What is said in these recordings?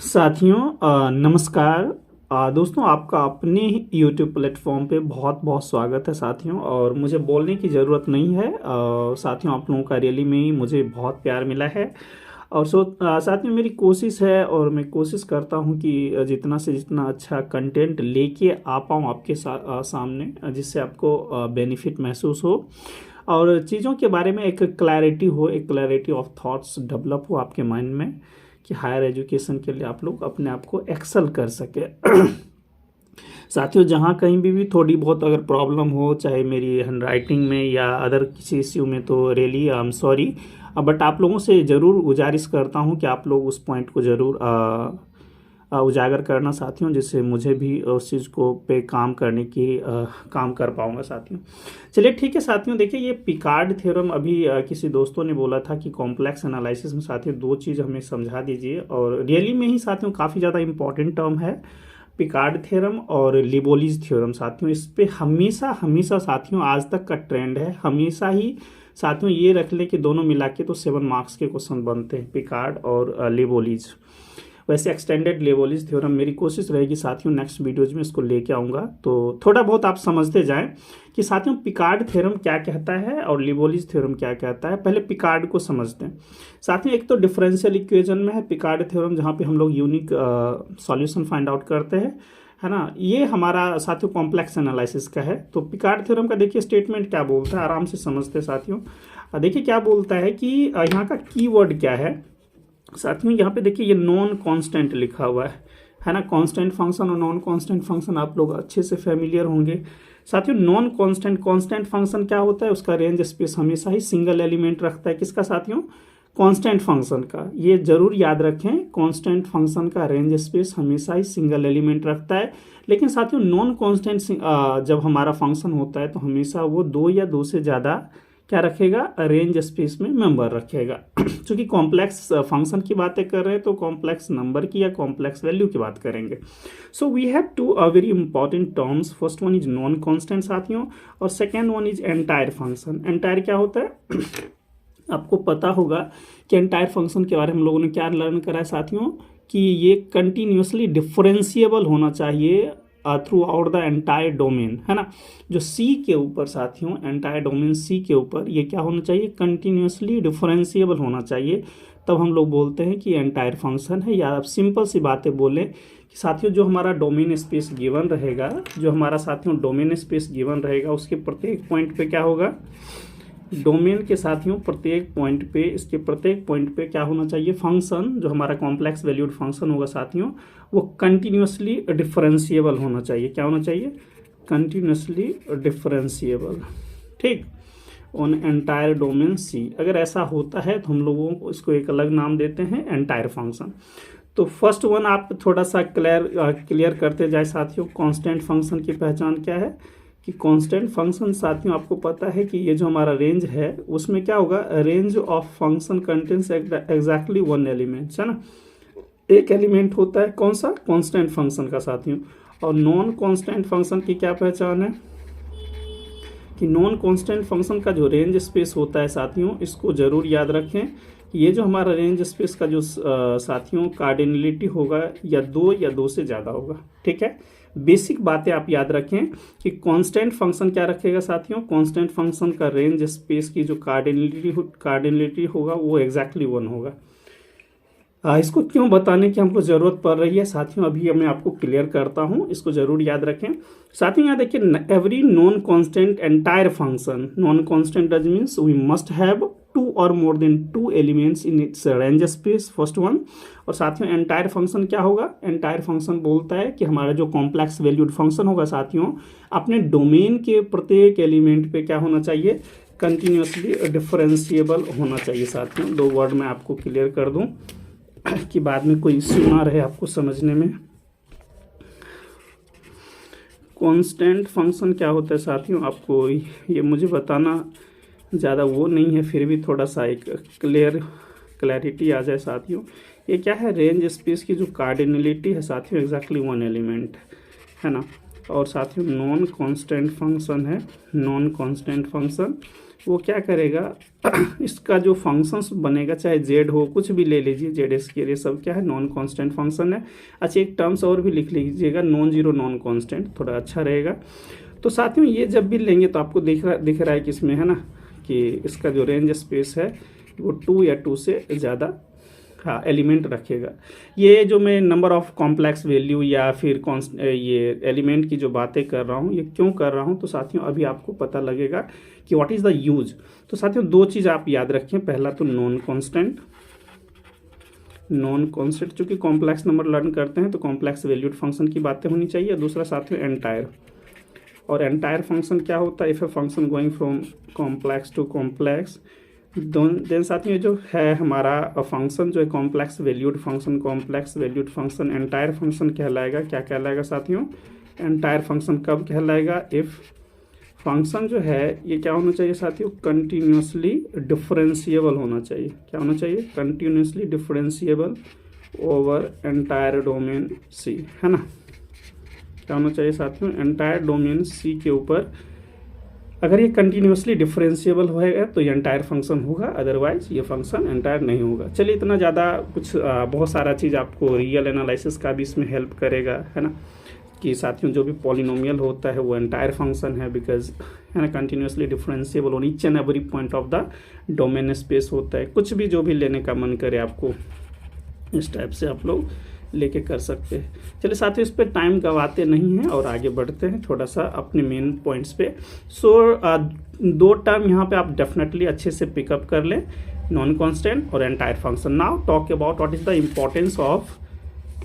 साथियों नमस्कार। दोस्तों आपका अपने YouTube प्लेटफॉर्म पे बहुत बहुत स्वागत है साथियों। और मुझे बोलने की ज़रूरत नहीं है साथियों, आप लोगों का रियली में मुझे बहुत प्यार मिला है। और साथियों मेरी कोशिश है और मैं कोशिश करता हूँ कि जितना से जितना अच्छा कंटेंट लेके आ पाऊँ आपके सामने, जिससे आपको बेनिफिट महसूस हो और चीज़ों के बारे में एक क्लैरिटी हो, एक क्लैरिटी ऑफ थॉट्स डेवलप हो आपके माइंड में, कि हायर एजुकेशन के लिए आप लोग अपने आप को एक्सेल कर सके। साथियों जहाँ कहीं भी थोड़ी बहुत अगर प्रॉब्लम हो, चाहे मेरी हैंड राइटिंग में या अदर किसी इश्यू में, तो really I am sorry. But आप लोगों से ज़रूर गुजारिश करता हूँ कि आप लोग उस पॉइंट को ज़रूर उजागर करना साथियों, जिससे मुझे भी उस चीज़ को पे काम करने की काम कर पाऊंगा साथियों। चलिए ठीक है साथियों, देखिए ये पिकार्ड थ्योरम अभी किसी दोस्तों ने बोला था कि कॉम्प्लेक्स एनालिसिस में साथियों दो चीज़ हमें समझा दीजिए, और रियली में ही साथियों काफ़ी ज़्यादा इंपॉर्टेंट टर्म है पिकार्ड थ्योरम और लिबोलिज थ्योरम साथियों। इस पे हमेशा हमेशा साथियों आज तक का ट्रेंड है, हमेशा ही साथियों ये रख ले कि दोनों मिला के तो 7 मार्क्स के क्वेश्चन बनते हैं, पिकार्ड और लिबोलिज। वैसे एक्सटेंडेड लेबोलिज थ्योरम मेरी कोशिश रहेगी साथियों नेक्स्ट वीडियोज में इसको लेके आऊँगा, तो थोड़ा बहुत आप समझते जाएं कि साथियों पिकार्ड थ्योरम क्या कहता है और लिबोलिज थ्योरम क्या कहता है। पहले पिकार्ड को समझते हैं साथियों। एक तो डिफरेंशियल इक्वेशन में है पिकार्ड थ्योरम, जहाँ पे हम लोग यूनिक सॉल्यूशन फाइंड आउट करते हैं, है ना। ये हमारा साथियों कॉम्प्लेक्स एनालिसिस का है। तो पिकार्ड थ्योरम का देखिए स्टेटमेंट क्या बोलता है, आराम से समझते हैं साथियों। देखिए क्या बोलता है कि यहाँ का कीवर्ड क्या है साथियों। यहाँ पे देखिए ये नॉन कांस्टेंट लिखा हुआ है ना। कांस्टेंट फंक्शन और नॉन कांस्टेंट फंक्शन आप लोग अच्छे से फेमिलियर होंगे साथियों। नॉन कांस्टेंट फंक्शन क्या होता है, उसका रेंज स्पेस हमेशा ही सिंगल एलिमेंट रखता है। किसका साथियों, कांस्टेंट फंक्शन का। ये जरूर याद रखें, कांस्टेंट फंक्शन का रेंज स्पेस हमेशा ही सिंगल एलिमेंट रखता है। लेकिन साथियों नॉन कांस्टेंट जब हमारा फंक्शन होता है तो हमेशा वो 2 या 2 से ज़्यादा क्या रखेगा, रेंज स्पेस में मेंबर रखेगा। चूंकि कॉम्प्लेक्स फंक्शन की बातें कर रहे हैं तो कॉम्प्लेक्स नंबर की या कॉम्प्लेक्स वैल्यू की बात करेंगे। So we have two very important terms. First one is non constant साथियों, और second one is entire function. Entire क्या होता है आपको पता होगा कि एंटायर फंक्शन के बारे में हम लोगों ने क्या लर्न करा है साथियों, कि ये कंटिन्यूसली डिफरेंशिएबल होना चाहिए through out the entire domain, है ना। जो सी के ऊपर साथियों, एंटायर डोमेन सी के ऊपर ये क्या होना चाहिए, कंटिन्यूसली डिफरेंशिएबल होना चाहिए। तब हम लोग बोलते हैं कि एंटायर फंक्शन है। या आप सिंपल सी बातें बोलें कि साथियों जो हमारा डोमेन स्पेस गिवन रहेगा, जो हमारा साथियों डोमेन स्पेस गिवन रहेगा, उसके प्रत्येक पॉइंट पे क्या होगा, डोमेन के साथियों प्रत्येक पॉइंट पे, इसके प्रत्येक पॉइंट पे क्या होना चाहिए, फंक्शन जो हमारा कॉम्प्लेक्स वैल्यूड फंक्शन होगा साथियों, वो कंटिन्यूसली डिफरेंशिएबल होना चाहिए। क्या होना चाहिए, कंटिन्यूसली डिफरेंशिएबल, ठीक, ऑन एंटायर डोमेन सी। अगर ऐसा होता है तो हम लोगों को इसको एक अलग नाम देते हैं, एंटायर फंक्शन। तो फर्स्ट वन आप थोड़ा सा क्लियर करते जाए साथियों। कांस्टेंट फंक्शन की पहचान क्या है, कि कांस्टेंट फंक्शन साथियों आपको पता है कि ये जो हमारा रेंज है उसमें क्या होगा, range of function contains exactly 1 element, है ना। एक एलिमेंट होता है कौन सा, कांस्टेंट फंक्शन का साथियों। और नॉन कांस्टेंट फंक्शन की क्या पहचान है, कि नॉन कांस्टेंट फंक्शन का जो रेंज स्पेस होता है साथियों, इसको जरूर याद रखें। ये जो हमारा रेंज स्पेस का जो साथियों कार्डिनलिटी होगा या 2 से ज़्यादा होगा, ठीक है। बेसिक बातें आप याद रखें कि कांस्टेंट फंक्शन क्या रखेगा साथियों, कांस्टेंट फंक्शन का रेंज स्पेस की जो कार्डिनलिटी होगा वो एग्जैक्टली 1 होगा। इसको क्यों बताने की हमको ज़रूरत पड़ रही है साथियों, अभी मैं आपको क्लियर करता हूँ, इसको ज़रूर याद रखें साथियों। यहाँ देखिए, every non constant entire function, non constant does means we must have 2 or more than 2 elements in its range space, first one. और साथियों एंटायर फंक्शन क्या होगा, एंटायर फंक्शन बोलता है कि हमारा जो कॉम्प्लेक्स वैल्यूड फंक्शन होगा साथियों, अपने डोमेन के प्रत्येक एलिमेंट पे क्या होना चाहिए, कंटिन्यूसली डिफरेंशिएबल होना चाहिए साथियों। 2 वर्ड में आपको क्लियर कर दूं कि बाद में कोई इश्यू ना रहे आपको समझने में। कांस्टेंट फंक्शन क्या होता है साथियों, आपको ये मुझे बताना ज़्यादा वो नहीं है, फिर भी थोड़ा सा एक क्लैरिटी आ जाए साथियों। ये क्या है, रेंज स्पेस की जो कार्डिनलिटी है साथियों एग्जैक्टली 1 एलिमेंट, है ना। और साथियों नॉन कांस्टेंट फंक्शन है, नॉन कांस्टेंट फंक्शन वो क्या करेगा इसका जो फंक्शंस बनेगा, चाहे जेड हो, कुछ भी ले लीजिए, जेड स्क्वायर, ये सब क्या है, नॉन कांस्टेंट फंक्शन है। अच्छा एक टर्म्स और भी लिख लीजिएगा, नॉन जीरो नॉन कांस्टेंट, थोड़ा अच्छा रहेगा। तो साथियों ये जब भी लेंगे तो आपको दिख रहा है कि इसमें है ना कि इसका जो रेंज स्पेस है वो 2 या 2 से ज़्यादा हाँ एलिमेंट रखेगा। ये जो मैं नंबर ऑफ कॉम्प्लेक्स वैल्यू या फिर ये एलिमेंट की जो बातें कर रहा हूँ, ये क्यों कर रहा हूँ, तो साथियों अभी आपको पता लगेगा कि व्हाट इज़ द यूज। तो साथियों दो चीज़ आप याद रखें, पहला तो नॉन कांस्टेंट, चूँकि कॉम्प्लेक्स नंबर लर्न करते हैं तो कॉम्प्लेक्स वैल्यूड फंक्शन की बातें होनी चाहिए। दूसरा साथियों एंटायर, और एंटायर फंक्शन क्या होता है, if a function going from complex to complex. Then साथियों जो है हमारा फंक्शन जो है complex valued function entire function कहलाएगा। क्या कहलाएगा साथियों, एंटायर फंक्शन कब कहलाएगा, इफ फंक्शन जो है ये क्या होना चाहिए साथियों, कंटिन्यूसली डिफरेंशिएबल होना चाहिए। क्या होना चाहिए, continuously differentiable over entire domain C, है ना। क्या होना चाहिए साथियों, एंटायर डोमेन सी के ऊपर अगर ये कंटिन्यूसली डिफरेंशिएबल होएगा तो ये एंटायर फंक्शन होगा, अदरवाइज ये फंक्शन एंटायर नहीं होगा। चलिए इतना ज़्यादा कुछ बहुत सारा चीज़ आपको रियल एनालिसिस का भी इसमें हेल्प करेगा, है ना, कि साथियों जो भी पॉलिनोमियल होता है वो एंटायर फंक्शन है, बिकॉज है ना continuously differentiable on each and every point of the domain space होता है। कुछ भी जो भी लेने का मन करे आपको, इस टाइप से आप लोग लेके कर सकते हैं। चलिए साथियों इस पे टाइम गवाते नहीं हैं और आगे बढ़ते हैं थोड़ा सा अपने मेन पॉइंट्स पे। दो टर्म यहाँ पे आप डेफिनेटली अच्छे से पिकअप कर लें, नॉन कांस्टेंट और entire function. Now talk about what is the importance of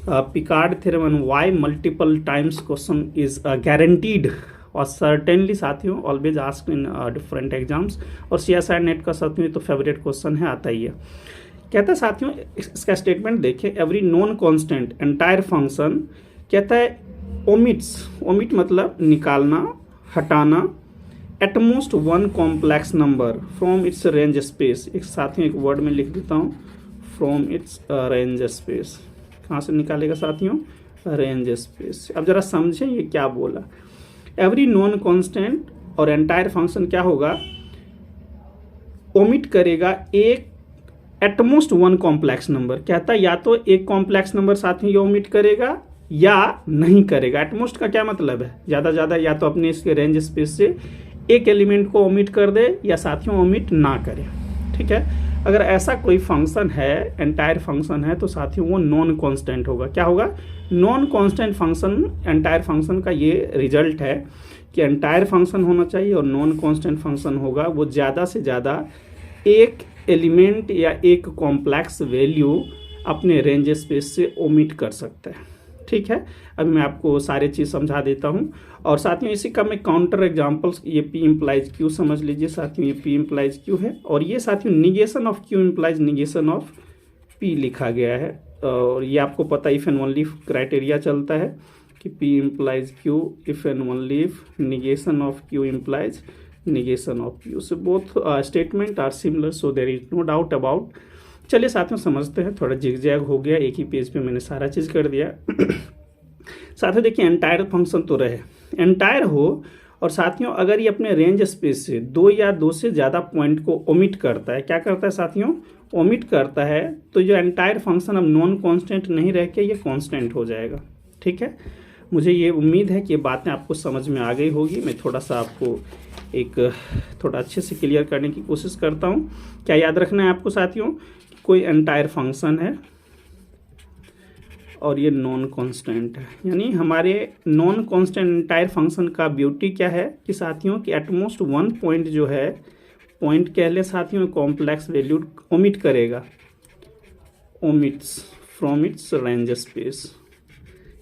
Picard theorem and why multiple times question is guaranteed, और सर्टेनली साथियों always ask in different exams, और CSIR नेट का साथियों तो फेवरेट क्वेश्चन है, आता ही है। कहता है साथियों इसका स्टेटमेंट देखिए, every non constant entire function कहता है ओमिट मतलब निकालना, हटाना, at most one complex number from its range space. एक साथियों एक वर्ड में लिख देता हूँ, फ्रॉम इट्स रेंज स्पेस। कहाँ से निकालेगा साथियों, रेंज स्पेस। अब जरा समझें ये क्या बोला, एवरी नॉन कांस्टेंट और एंटायर फंक्शन क्या होगा, ओमिट करेगा एक एटमोस्ट वन कॉम्प्लेक्स नंबर। कहता है या तो एक कॉम्प्लेक्स नंबर साथियों ये ओमिट करेगा या नहीं करेगा। एटमोस्ट का क्या मतलब है, ज़्यादा ज़्यादा या तो अपने इसके रेंज स्पेस से एक एलिमेंट को ओमिट कर दे या साथियों ओमिट ना करे, ठीक है। अगर ऐसा कोई फंक्शन है, एंटायर फंक्शन है, तो साथियों वो नॉन कांस्टेंट होगा। क्या होगा, non constant function. Entire function का ये रिजल्ट है कि एंटायर फंक्शन होना चाहिए और नॉन कांस्टेंट फंक्शन होगा वो ज़्यादा से ज़्यादा एक एलिमेंट या एक कॉम्प्लेक्स वैल्यू अपने रेंज स्पेस से ओमिट कर सकता है, ठीक है। अभी मैं आपको सारे चीज़ समझा देता हूँ, और साथियों इसी का मैं काउंटर एग्जांपल्स, ये P इम्प्लाइज Q समझ लीजिए साथियों, ये P इम्प्लाइज Q है, और ये साथियों negation of Q implies negation of P लिखा गया है। और ये आपको पता इफ एंड ओनली क्राइटेरिया चलता है कि P implies Q if and only if negation of Q implies negation of Q. So both statement are similar, so there is no doubt about। चलिए साथियों समझते हैं, थोड़ा जिगजैग हो गया, एक ही पेज पे मैंने सारा चीज़ कर दिया। साथियों देखिए एंटायर फंक्शन तो रहे, एंटायर हो, और साथियों अगर ये अपने रेंज स्पेस से दो या दो से ज़्यादा पॉइंट को ओमिट करता है, क्या करता है साथियों, ओमिट करता है, तो जो एंटायर फंक्शन अब नॉन कांस्टेंट नहीं रह के ये कांस्टेंट हो जाएगा, ठीक है। मुझे ये उम्मीद है कि ये बातें आपको समझ में आ गई होगी। मैं थोड़ा सा आपको एक थोड़ा अच्छे से क्लियर करने की कोशिश करता हूँ। क्या याद रखना है आपको साथियों, कोई एंटायर फंक्शन है और ये नॉन कांस्टेंट है, यानी हमारे नॉन कांस्टेंट एंटायर फंक्शन का ब्यूटी क्या है कि साथियों कि एटमोस्ट वन पॉइंट जो है, पॉइंट कह ले साथियों, कॉम्प्लेक्स वैल्यू ओमिट करेगा, ओमिट्स फ्रॉम इट्स रेंज स्पेस।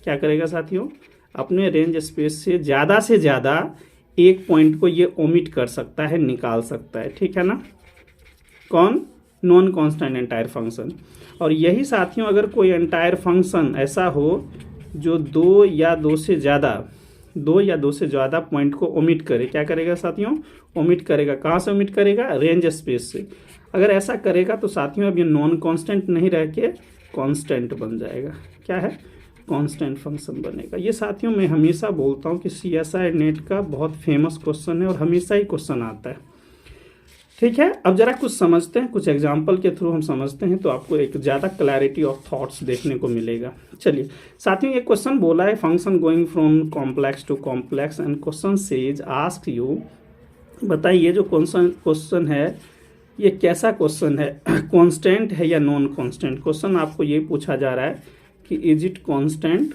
क्या करेगा साथियों, अपने रेंज स्पेस से ज़्यादा एक पॉइंट को ये ओमिट कर सकता है, निकाल सकता है, ठीक है ना। कौन, नॉन कांस्टेंट एंटायर फंक्शन। और यही साथियों अगर कोई एंटायर फंक्शन ऐसा हो जो दो या दो से ज़्यादा पॉइंट को ओमिट करे, क्या करेगा साथियों, ओमिट करेगा। कहाँ से ओमिट करेगा, रेंज स्पेस से। अगर ऐसा करेगा तो साथियों अब ये नॉन कांस्टेंट नहीं रह के कांस्टेंट बन जाएगा। क्या है, कांस्टेंट फंक्शन बनेगा। ये साथियों मैं हमेशा बोलता हूँ कि CSIR नेट का बहुत फेमस क्वेश्चन है और हमेशा ही क्वेश्चन आता है। ठीक है, अब जरा कुछ समझते हैं, कुछ एग्जाम्पल के थ्रू हम समझते हैं तो आपको एक ज़्यादा क्लैरिटी ऑफ थॉट्स देखने को मिलेगा। चलिए साथियों, एक क्वेश्चन बोला है function going from complex to complex and question says ask you, बताइए जो क्वेश्चन है ये कैसा क्वेश्चन है, कांस्टेंट है या नॉन कांस्टेंट। क्वेश्चन आपको ये पूछा जा रहा है कि इज इट कांस्टेंट,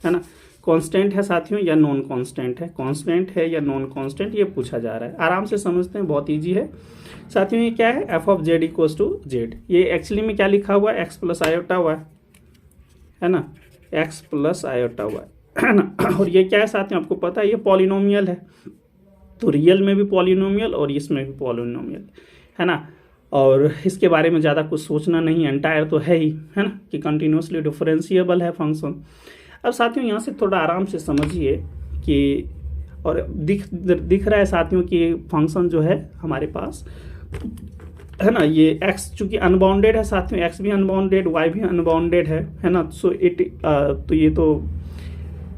है ना, कांस्टेंट है साथियों या नॉन कांस्टेंट है, कांस्टेंट है या नॉन कांस्टेंट, ये पूछा जा रहा है। आराम से समझते हैं, बहुत इजी है साथियों। ये क्या है, F of Z equals to Z, ये एक्चुअली में क्या लिखा हुआ है, एक्स प्लस आयोटा हुआ है ना, एक्स प्लस आयोटा हुआ है ना। और ये क्या है साथियों, आपको पता है ये पॉलिनोमियल है, तो रियल में भी पॉलिनोमियल और इसमें भी पॉलिनोमियल, है ना। और इसके बारे में ज़्यादा कुछ सोचना नहीं, एंटायर तो है ही, है ना, कि कंटिन्यूसली डिफरेंशिएबल है फंक्शन। अब साथियों यहाँ से थोड़ा आराम से समझिए कि, और दिख रहा है साथियों कि फंक्शन जो है हमारे पास, है ना, ये x चूंकि अनबाउंडेड है साथियों, x भी अनबाउंडेड, y भी अनबाउंडेड है ना। सो तो ये तो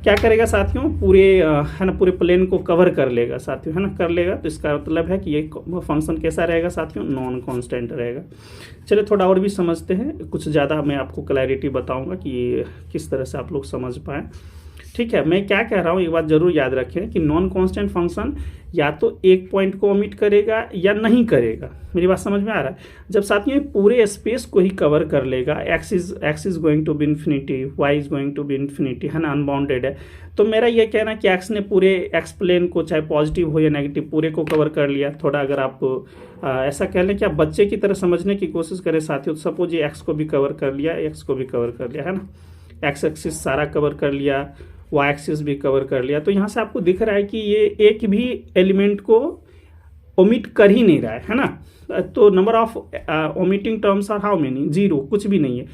क्या करेगा साथियों, पूरे है ना, पूरे प्लेन को कवर कर लेगा साथियों, है ना, कर लेगा। तो इसका मतलब है कि ये फंक्शन कैसा रहेगा साथियों, नॉन कांस्टेंट रहेगा। चलिए थोड़ा और भी समझते हैं, कुछ ज़्यादा मैं आपको क्लैरिटी बताऊंगा कि ये किस तरह से आप लोग समझ पाएँ। ठीक है, मैं क्या कह रहा हूँ, एक बात जरूर याद रखें कि नॉन कांस्टेंट फंक्शन या तो एक पॉइंट को ओमिट करेगा या नहीं करेगा। मेरी बात समझ में आ रहा है, जब साथियों पूरे स्पेस को ही कवर कर लेगा, X is going to be infinity, Y is going to be infinity, है ना, अनबाउंडेड है। तो मेरा ये कहना है कि एक्स ने पूरे एक्स प्लेन को, चाहे पॉजिटिव हो या नेगेटिव, पूरे को कवर कर लिया। थोड़ा अगर आप ऐसा कह लें कि आप बच्चे की तरह समझने की कोशिश करें साथियों, तो सपोज ये एक्स को भी कवर कर लिया, एक्स को भी कवर कर लिया, है ना, एक्स एक्सिस सारा कवर कर लिया, वाई एक्सिस भी कवर कर लिया। तो यहाँ से आपको दिख रहा है कि ये एक भी एलिमेंट को ओमिट कर ही नहीं रहा है ना। तो number of omitting terms are how many, zero, कुछ भी नहीं है।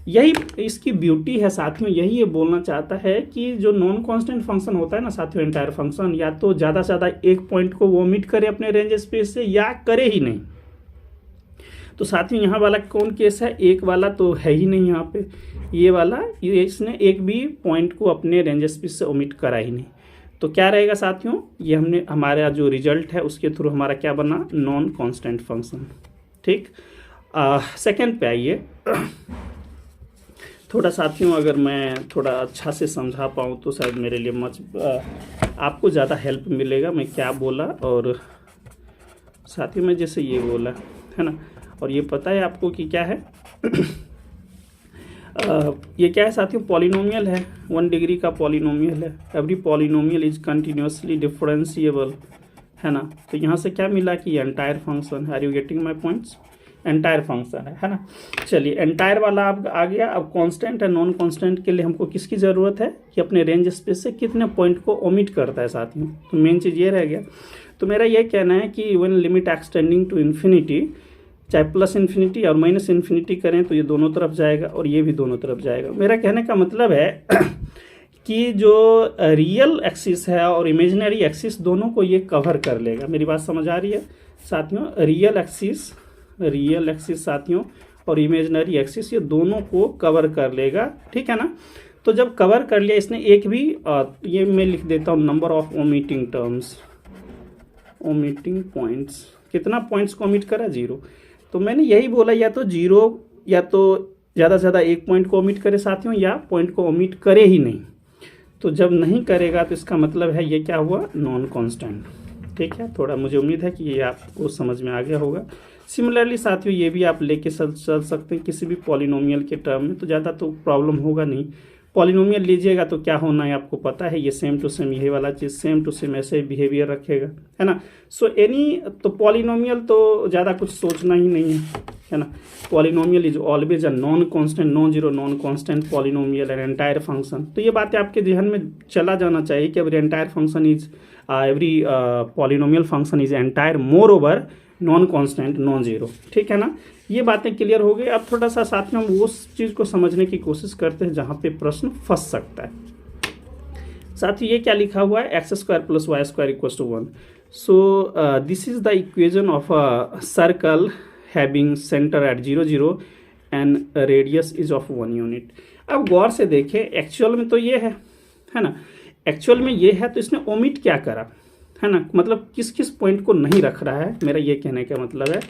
यही इसकी ब्यूटी है साथियों, यही ये बोलना चाहता है कि जो नॉन कांस्टेंट फंक्शन होता है ना साथियों, एंटायर फंक्शन, या तो ज़्यादा से ज़्यादा एक पॉइंट को वो ओमिट करे अपने रेंज स्पेस से, या करे ही नहीं। तो साथियों यहाँ वाला कौन केस है, एक वाला तो है ही नहीं यहाँ पे, ये वाला, ये इसने एक भी पॉइंट को अपने रेंज स्पेस से ओमिट करा ही नहीं। तो क्या रहेगा साथियों, ये हमने हमारा जो रिजल्ट है उसके थ्रू हमारा क्या बना, नॉन कांस्टेंट फंक्शन। ठीक, सेकंड पे आइए। थोड़ा साथियों अगर मैं थोड़ा अच्छा से समझा पाऊँ तो शायद मेरे लिए आपको ज़्यादा हेल्प मिलेगा। मैं क्या बोला, और साथियों में जैसे ये बोला, है ना, और ये पता है आपको कि क्या है ये क्या है साथियों, पॉलिनोमियल है, 1 डिग्री का पॉलिनोमियल है। Every polynomial is continuously differentiable, है ना। तो यहाँ से क्या मिला कि entire function, are you getting my points, entire function है ना। चलिए एंटायर वाला अब आ गया। अब कांस्टेंट है, नॉन कांस्टेंट के लिए हमको किसकी ज़रूरत है कि अपने रेंज स्पेस से कितने पॉइंट को ओमिट करता है साथियों। तो मेन चीज़ ये रह गया। तो मेरा ये कहना है कि when limit extending to infinity, चाहे प्लस इन्फिनिटी और माइनस इन्फिनिटी करें तो ये दोनों तरफ जाएगा और ये भी दोनों तरफ जाएगा। मेरा कहने का मतलब है कि जो रियल एक्सिस है और इमेजिनरी एक्सिस दोनों को ये कवर कर लेगा। मेरी बात समझ आ रही है साथियों, रियल एक्सिस साथियों और इमेजिनरी एक्सिस ये दोनों को कवर कर लेगा, ठीक है ना। तो जब कवर कर लिया इसने एक भी, ये मैं लिख देता हूँ number of omitting terms, omitting points, कितना पॉइंट्स को ओमिट करा, 0। तो मैंने यही बोला, या तो 0 या तो ज़्यादा से ज़्यादा एक पॉइंट को ओमिट करे साथियों, या पॉइंट को ओमिट करे ही नहीं। तो जब नहीं करेगा तो इसका मतलब है ये क्या हुआ, नॉन कांस्टेंट। ठीक है, थोड़ा मुझे उम्मीद है कि ये आपको समझ में आ गया होगा। सिमिलरली साथियों ये भी आप लेके चल सकते हैं किसी भी पॉलिनोमियल के टर्म में, तो ज़्यादा तो प्रॉब्लम होगा नहीं। पॉलिनोमियल लीजिएगा तो क्या होना है आपको पता है, ये सेम टू सेम यही वाला चीज़ सेम टू सेम ऐसे बिहेवियर रखेगा, है ना। सो तो पॉलिनोमियल तो ज़्यादा कुछ सोचना ही नहीं है ना। Polynomial is always a non constant, non zero non constant polynomial and entire function. तो ये बातें आपके ध्यान में चला जाना चाहिए कि every entire function is every polynomial function is entire, more over non constant, non zero, ठीक है ना। ये बातें क्लियर हो गई। अब थोड़ा सा साथ में हम उस चीज़ को समझने की कोशिश करते हैं जहाँ पे प्रश्न फंस सकता है। साथियों ये क्या लिखा हुआ है, x² + y² = 1। So this is the equation of a circle having centre at 0, 0 and radius is of 1 unit. अब गौर से देखें, एक्चुअल में तो ये है ना, एक्चुअल में ये है, तो इसने ओमिट क्या करा, है ना, मतलब किस किस पॉइंट को नहीं रख रहा है, मेरा ये कहने का मतलब है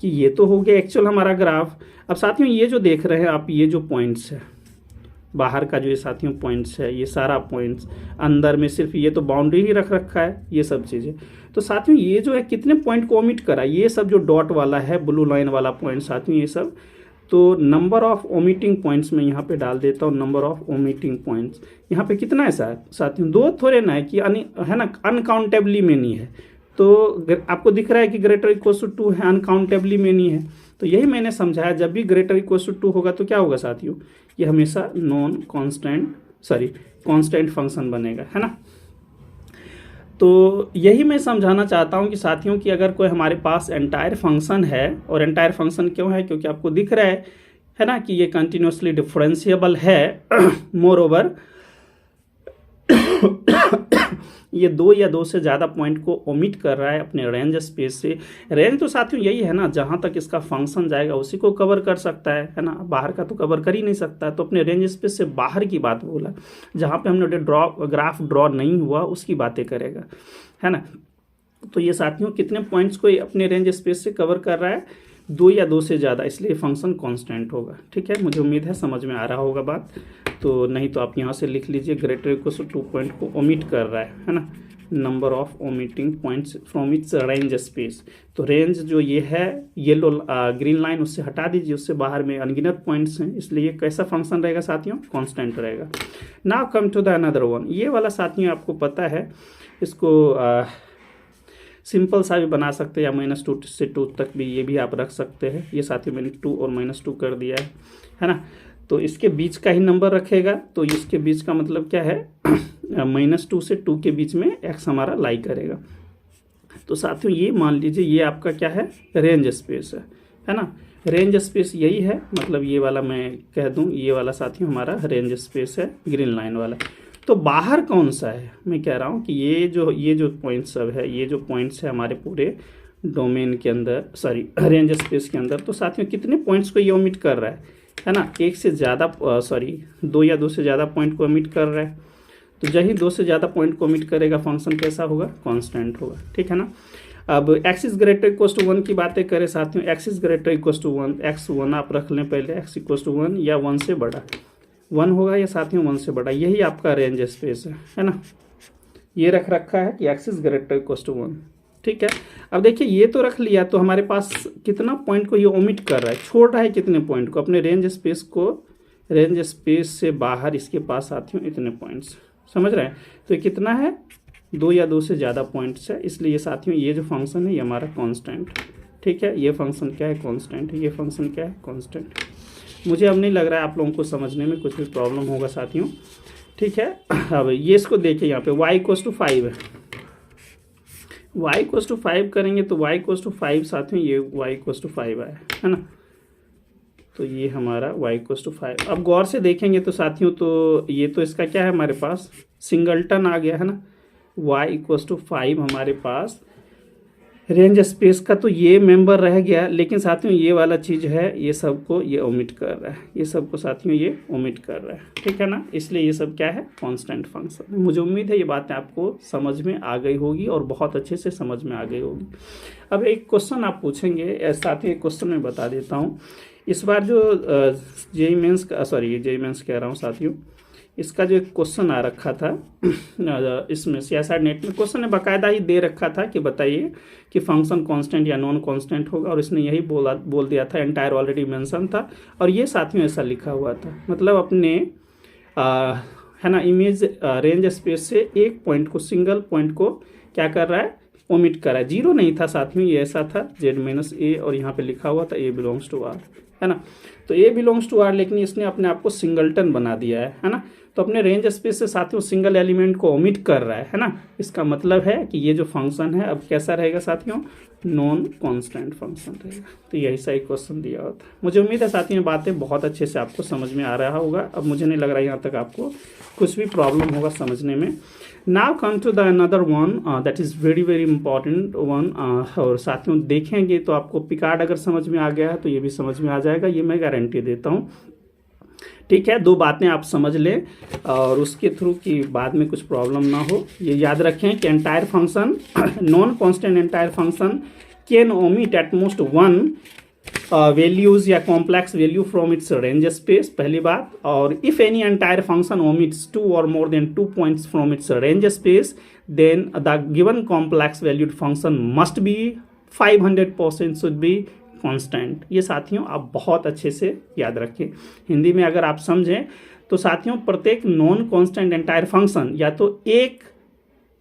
कि ये तो हो गया एक्चुअल हमारा ग्राफ। अब साथियों ये जो देख रहे हैं आप, ये जो पॉइंट्स है बाहर का, जो ये साथियों पॉइंट्स है, ये सारा पॉइंट्स अंदर में सिर्फ ये तो बाउंड्री ही रख रखा है, ये सब चीज़ें। तो साथियों ये जो है कितने पॉइंट को ओमिट करा, ये सब जो डॉट वाला है, ब्लू लाइन वाला पॉइंट साथियों, ये सब तो नंबर ऑफ ओमिटिंग पॉइंट्स में यहाँ पे डाल देता हूँ। नंबर ऑफ ओमिटिंग पॉइंट्स यहाँ पे कितना है साथियों, दो थोड़े ना है कि है ना, अनकाउंटेबली मेनी है। तो आपको दिख रहा है कि ग्रेटर इक्वल टू 2 है, अनकाउंटेबली मेनी है। तो यही मैंने समझाया, जब भी ग्रेटर इक्वल टू 2 होगा तो क्या होगा साथियों, ये हमेशा नॉन कांस्टेंट फंक्शन बनेगा, है ना। तो यही मैं समझाना चाहता हूं कि साथियों कि अगर कोई हमारे पास एंटायर फंक्शन है, और एंटायर फंक्शन क्यों है, क्योंकि आपको दिख रहा है ना कि ये कंटिन्यूसली डिफरेंशिएबल है। मोर ओवर ये 2 या 2 से ज़्यादा पॉइंट को ओमिट कर रहा है अपने रेंज स्पेस से। रेंज तो साथियों यही है ना, जहाँ तक इसका फंक्शन जाएगा उसी को कवर कर सकता है ना, बाहर का तो कवर कर ही नहीं सकता। तो अपने रेंज स्पेस से बाहर की बात बोला, जहाँ पे हमने ग्राफ ड्रॉ नहीं हुआ उसकी बातें करेगा, है ना। तो ये साथियों कितने पॉइंट्स को अपने रेंज स्पेस से कवर कर रहा है, 2 या 2 से ज़्यादा, इसलिए फंक्शन कांस्टेंट होगा। ठीक है, मुझे उम्मीद है समझ में आ रहा होगा बात। तो नहीं तो आप यहाँ से लिख लीजिए, ग्रेटर इक्वल टू 2 पॉइंट को ओमिट कर रहा है ना, number of omitting points from its range space. तो रेंज जो ये है येलो ग्रीन लाइन, उससे हटा दीजिए, उससे बाहर में अनगिनत पॉइंट्स हैं, इसलिए ये कैसा फंक्शन रहेगा साथियों, कांस्टेंट रहेगा। Now come to the another one. ये वाला साथियों आपको पता है, इसको सिंपल सा भी बना सकते हैं, या -2 से 2 तक भी ये भी आप रख सकते हैं। ये साथियों मैंने 2 और -2 कर दिया है ना। तो इसके बीच का ही नंबर रखेगा, तो इसके बीच का मतलब क्या है, -2 से 2 के बीच में x हमारा लाई करेगा। तो साथियों ये मान लीजिए ये आपका क्या है, रेंज स्पेस है ना। रेंज स्पेस यही है, मतलब ये वाला मैं कह दूं, ये वाला साथियों हमारा रेंज स्पेस है, ग्रीन लाइन वाला। तो बाहर कौन सा है, मैं कह रहा हूँ कि ये जो पॉइंट सब है, ये जो पॉइंट्स है हमारे पूरे डोमेन के अंदर, सॉरी रेंज स्पेस के अंदर। तो साथियों कितने पॉइंट्स को ये ओमिट कर रहा है ना, 1 से ज़्यादा 2 या 2 से ज़्यादा पॉइंट को ओमिट कर रहा है। तो जब ही 2 से ज़्यादा पॉइंट को ओमिट करेगा, फंक्शन कैसा होगा, कांस्टेंट होगा। ठीक है ना। अब x is greater equal to 1 की बातें करें साथियों, x is greater equal to 1, x 1 आप रख लें पहले, x इक्वल टू 1 या 1 से बड़ा, 1 होगा या साथियों 1 से बड़ा, यही आपका रेंज स्पेस है ना। ये रख रखा है कि x is greater equal to 1। ठीक है, अब देखिए ये तो रख लिया, तो हमारे पास कितना पॉइंट को ये ओमिट कर रहा है, छोड़ रहा है कितने पॉइंट को, अपने रेंज स्पेस को, रेंज स्पेस से बाहर इसके पास साथियों इतने पॉइंट्स, समझ रहे हैं। तो ये कितना है, 2 या 2 से ज़्यादा पॉइंट्स है, इसलिए साथियों ये जो फंक्शन है ये हमारा कांस्टेंट। ठीक है, ये फंक्शन क्या है, कांस्टेंट है, ये फंक्शन क्या है, कांस्टेंट। मुझे अब नहीं लग रहा है आप लोगों को समझने में कुछ भी प्रॉब्लम होगा साथियों। ठीक है, अब ये इसको देखिए, यहाँ पे y इक्वल टू 5 है, y इक्वल टू 5 करेंगे तो y इक्वल टू 5 साथियों, ये y इक्वल टू 5 आया है ना। तो ये हमारा y इक्वल टू 5। अब गौर से देखेंगे तो साथियों, तो ये तो इसका क्या है, हमारे पास सिंगलटन आ गया है ना। y इक्वल टू 5 हमारे पास रेंज स्पेस का तो ये मेंबर रह गया, लेकिन साथियों ये वाला चीज़ है, ये सबको ये ओमिट कर रहा है, ये सबको साथियों ये ओमिट कर रहा है। ठीक है ना, इसलिए ये सब क्या है, कांस्टेंट फंक्शन है। मुझे उम्मीद है ये बातें आपको समझ में आ गई होगी, और बहुत अच्छे से समझ में आ गई होगी। अब एक क्वेश्चन आप पूछेंगे, साथियों एक क्वेश्चन मैं बता देता हूँ। इस बार जो जेईई मेंस का, सॉरी जेईई मेंस कह रहा हूँ साथियों, इसका जो एक क्वेश्चन आ रखा था इसमें सीएसआर नेट में क्वेश्चन ने बाकायदा ही दे रखा था कि बताइए कि फंक्शन कांस्टेंट या नॉन कांस्टेंट होगा, और इसने यही बोल दिया था, एंटायर ऑलरेडी मेंशन था, और ये साथियों ऐसा लिखा हुआ था। मतलब अपने है ना इमेज रेंज स्पेस से एक पॉइंट को, सिंगल पॉइंट को क्या कर रहा है, ओमिट कर रहा है। 0 नहीं था साथियों, ये ऐसा था z-a, और यहाँ पे लिखा हुआ था a बिलोंग्स टू r, है ना। तो a बिलोंग्स टू r, लेकिन इसने अपने आप को सिंगलटन बना दिया है ना। तो अपने रेंज स्पेस से साथियों सिंगल एलिमेंट को ओमिट कर रहा है ना। इसका मतलब है कि ये जो फंक्शन है अब कैसा रहेगा साथियों, नॉन कांस्टेंट फंक्शन रहेगा। तो यही सा एक क्वेश्चन दिया होता है। मुझे उम्मीद है साथियों बातें बहुत अच्छे से आपको समझ में आ रहा होगा। अब मुझे नहीं लग रहा है यहाँ तक आपको कुछ भी प्रॉब्लम होगा समझने में। Now come to the another one that is very very important one. और साथियों देखेंगे तो आपको पिकार्ड अगर समझ में आ गया है तो ये भी समझ में आ जाएगा, ये मैं गारंटी देता हूँ। ठीक है, 2 बातें आप समझ लें और उसके थ्रू कि बाद में कुछ प्रॉब्लम ना हो। ये याद रखें कि entire function non constant entire function can omit at most 1 values या complex value from its range space, पहली बात। और if any entire function omits 2 और more than 2 points from its range space then the given complex valued function must be 500% should be constant. ये साथियों आप बहुत अच्छे से याद रखें। हिंदी में अगर आप समझें तो साथियों प्रत्येक नॉन कांस्टेंट एंटायर फंक्शन या तो एक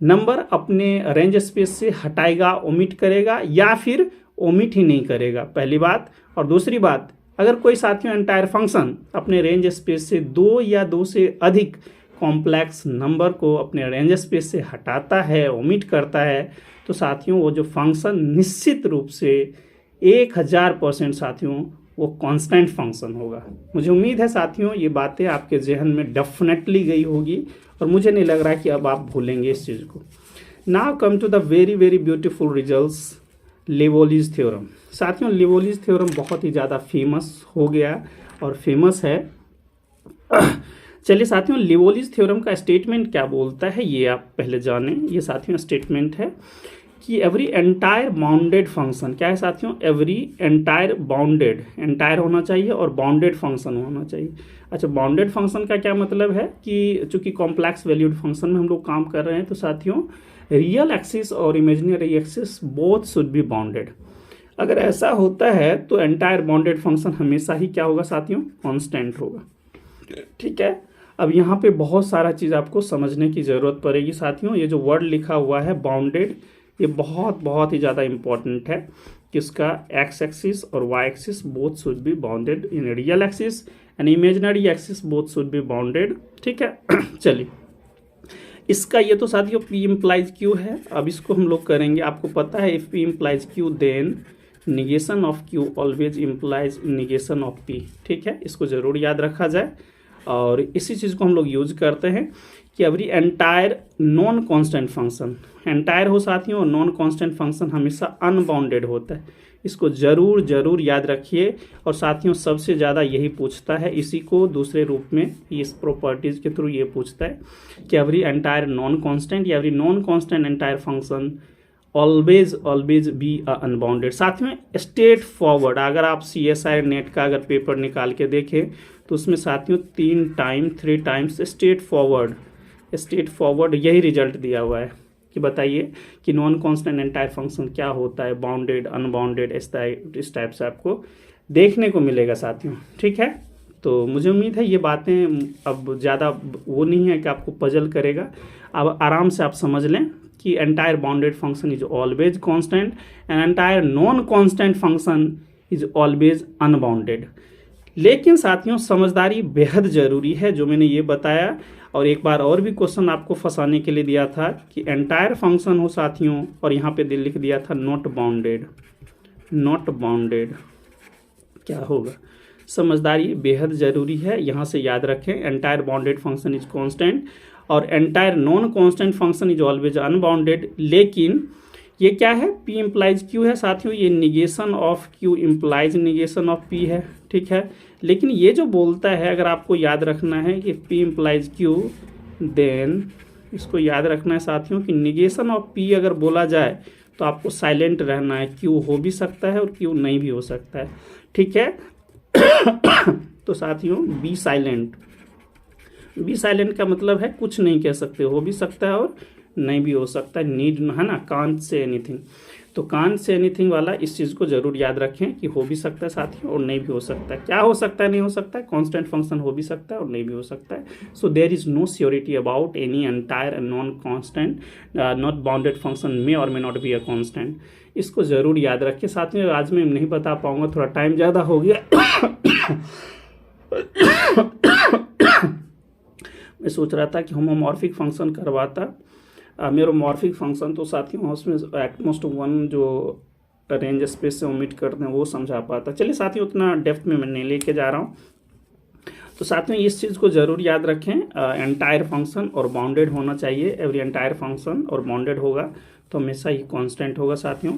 नंबर अपने रेंज स्पेस से हटाएगा, ओमिट करेगा, या फिर ओमिट ही नहीं करेगा, पहली बात। और दूसरी बात, अगर कोई साथियों एंटायर फंक्शन अपने रेंज स्पेस से 2 या 2 से अधिक कॉम्प्लेक्स नंबर को अपने रेंज स्पेस से हटाता है, ओमिट करता है, तो साथियों वो जो फंक्शन निश्चित रूप से 1000% साथियों वो कांस्टेंट फंक्शन होगा। मुझे उम्मीद है साथियों ये बातें आपके जहन में डेफिनेटली गई होगी और मुझे नहीं लग रहा कि अब आप भूलेंगे इस चीज़ को। Now come to the very very beautiful results, Liouville's theorem. साथियों लिवोलिज थ्योरम बहुत ही ज़्यादा फेमस हो गया और फेमस है। चलिए साथियों लिवोलिज थ्योरम का स्टेटमेंट क्या बोलता है ये आप पहले जानें। ये साथियों स्टेटमेंट है कि एवरी एंटायर बाउंडेड फंक्शन, क्या है साथियों, एवरी एंटायर बाउंडेड, एंटायर होना चाहिए और बाउंडेड फंक्शन होना चाहिए। अच्छा, बाउंडेड फंक्शन का क्या मतलब है कि चूंकि कॉम्प्लेक्स वैल्यूड फंक्शन में हम लोग काम कर रहे हैं तो साथियों रियल एक्सिस और imaginary axis both should be bounded. अगर ऐसा होता है तो एंटायर बाउंडेड फंक्शन हमेशा ही क्या होगा साथियों, कांस्टेंट होगा। ठीक है, अब यहाँ पे बहुत सारा चीज़ आपको समझने की ज़रूरत पड़ेगी साथियों। ये जो वर्ड लिखा हुआ है बाउंडेड, ये बहुत ही ज़्यादा इंपॉर्टेंट है कि इसका एक्स एक्सिस और Y axis both should be bounded in real axis and imaginary axis both should be bounded. ठीक है चलिए, इसका ये तो साथियों P इम्प्लाइज Q है। अब इसको हम लोग करेंगे, आपको पता है if P implies Q then negation of Q always implies negation of P। ठीक है, इसको ज़रूर याद रखा जाए और इसी चीज़ को हम लोग यूज करते हैं कि every entire non constant function, entire हो साथियों और नॉन कांस्टेंट फंक्शन हमेशा अनबाउंडेड होता है। इसको जरूर याद रखिए और साथियों सबसे ज़्यादा यही पूछता है, इसी को दूसरे रूप में इस प्रॉपर्टीज के थ्रू ये पूछता है कि एवरी एंटायर नॉन कांस्टेंट या every non constant entire function always be unbounded. साथियों स्ट्रेट फॉरवर्ड, अगर आप CSI नेट का अगर पेपर निकाल के देखें तो उसमें साथियों 3 टाइम्स स्ट्रेट फॉरवर्ड यही रिजल्ट दिया हुआ है कि बताइए कि नॉन कांस्टेंट एंटायर फंक्शन क्या होता है, बाउंडेड, अनबाउंडेड, इस टाइप से आपको देखने को मिलेगा साथियों। ठीक है, तो मुझे उम्मीद है ये बातें अब ज़्यादा वो नहीं है कि आपको पजल करेगा। अब आराम से आप समझ लें कि entire bounded function is always constant and entire non constant function is always unbounded. लेकिन साथियों समझदारी बेहद ज़रूरी है जो मैंने ये बताया। और एक बार और भी क्वेश्चन आपको फंसाने के लिए दिया था कि एंटायर फंक्शन हो साथियों और यहाँ पे लिख दिया था नॉट बाउंडेड, क्या होगा। समझदारी बेहद ज़रूरी है, यहाँ से याद रखें entire bounded function is constant और entire non constant function is always unbounded. लेकिन ये क्या है, P इम्प्लाइज Q है साथियों, ये negation of Q implies negation of P है। ठीक है, लेकिन ये जो बोलता है अगर आपको याद रखना है कि P इम्प्लाइज Q देन इसको याद रखना है साथियों कि निगेशन ऑफ P अगर बोला जाए तो आपको साइलेंट रहना है, Q हो भी सकता है और Q नहीं भी हो सकता है। ठीक है तो साथियों बी साइलेंट का मतलब है कुछ नहीं कह सकते, हो भी सकता है और नहीं भी हो सकता है, नीड है ना, कांट से एनीथिंग। तो कांट से एनीथिंग वाला इस चीज़ को जरूर याद रखें कि हो भी सकता है साथियों और नहीं भी हो सकता है। क्या हो सकता है, नहीं हो सकता है, कांस्टेंट फंक्शन हो भी सकता है और नहीं भी हो सकता है। So there is no surety about any entire non constant not bounded function may और may not be a constant. इसको जरूर याद रखें साथियों। आज मैं नहीं बता पाऊंगा, थोड़ा टाइम ज़्यादा हो गया। मैं सोच रहा था कि होमोमॉर्फिक फंक्शन करवाता, मेरोमॉर्फिक फंक्शन तो साथियों उसमें एटमोस्ट 1 जो रेंज स्पेस से ओमिट करते हैं वो समझा पाता। चलिए साथियों उतना डेप्थ में मैं नहीं लेके जा रहा हूँ। तो साथियों इस चीज़ को ज़रूर याद रखें, एंटायर फंक्शन और बाउंडेड होना चाहिए। एवरी एंटायर फंक्शन और बाउंडेड होगा तो हमेशा ही कांस्टेंट होगा साथियों।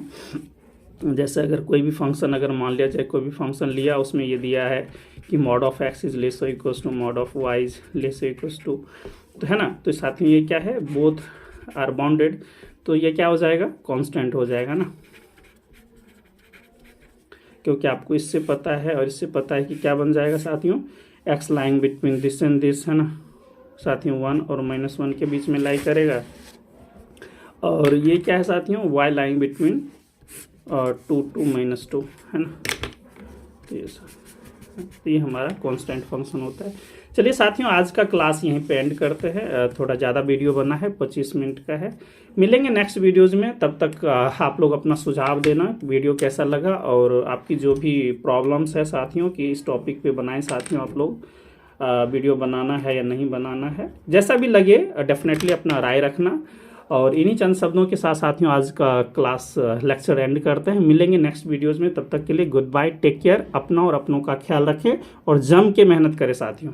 जैसे अगर कोई भी फंक्शन अगर मान लिया जाए, कोई भी फंक्शन लिया, उसमें ये दिया है कि mod of x is less और equals to mod of y is less और इक्वल्स टू, तो है ना, तो साथ में ये क्या है, बोथ आर बाउंडेड, तो ये क्या हो जाएगा, कांस्टेंट हो जाएगा ना, क्योंकि आपको इससे पता है और इससे पता है कि क्या बन जाएगा साथियों, x lying between this and this, है ना साथियों, 1 और -1 के बीच में लाई करेगा, और ये क्या है साथियों, वाई लाइंग बिटवीन 2 to -2, है ना, तो ये हमारा कांस्टेंट फंक्शन होता है। चलिए साथियों, आज का क्लास यहीं पे एंड करते हैं, थोड़ा ज़्यादा वीडियो बना है, 25 मिनट का है। मिलेंगे नेक्स्ट वीडियोज़ में, तब तक आप लोग अपना सुझाव देना, वीडियो कैसा लगा, और आपकी जो भी प्रॉब्लम्स है साथियों कि इस टॉपिक पे बनाएं साथियों, आप लोग वीडियो बनाना है या नहीं बनाना है, जैसा भी लगे डेफिनेटली अपना राय रखना। और इन्हीं चंद शब्दों के साथ साथियों आज का क्लास लेक्चर एंड करते हैं। मिलेंगे नेक्स्ट वीडियोज़ में, तब तक के लिए गुड बाय, टेक केयर, अपना और अपनों का ख्याल रखें और जम के मेहनत करें साथियों।